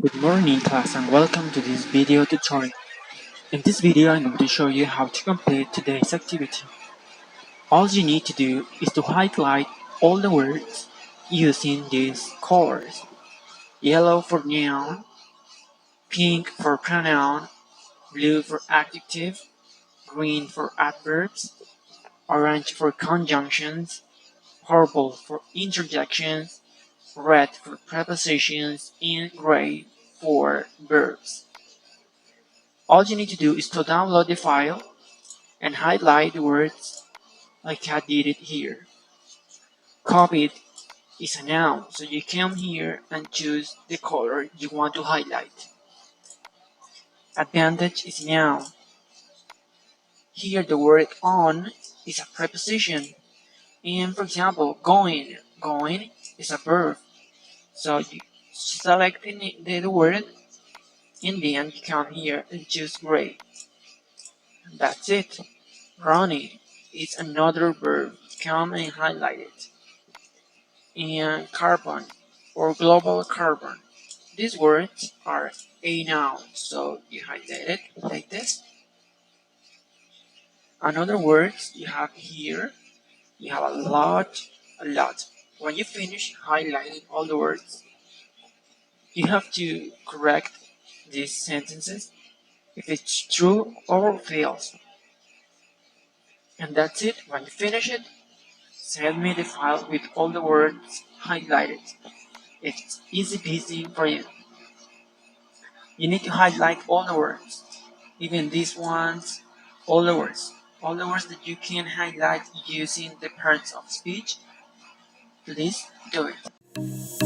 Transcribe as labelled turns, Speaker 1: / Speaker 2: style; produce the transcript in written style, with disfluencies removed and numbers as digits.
Speaker 1: Good morning class and welcome to this video tutorial. In this video I'm going to show you how to complete today's activity. All you need to do is to highlight all the words using these colors. Yellow for noun, pink for pronoun, blue for adjective, green for adverbs, orange for conjunctions, purple for interjections, red for prepositions, and gray for verbs. All you need to do is to download the file and highlight the words like I did it here. Copied is a noun, so you come here and choose the color you want to highlight. Advantage is a noun. Here the word on is a preposition. And for example, going is a verb. So you select the word and then you come here and choose gray. That's it. Running is another verb. Come and highlight it. And carbon or global carbon. These words are a noun, so you highlight it like this. Another words you have here, you have a lot. When you finish highlighting all the words, you have to correct these sentences if it's true or false. And that's it. When you finish it, send me the file with all the words highlighted. It's easy peasy for you. You need to highlight all the words, even these ones, all the words that you can highlight using the parts of speech. Please do it.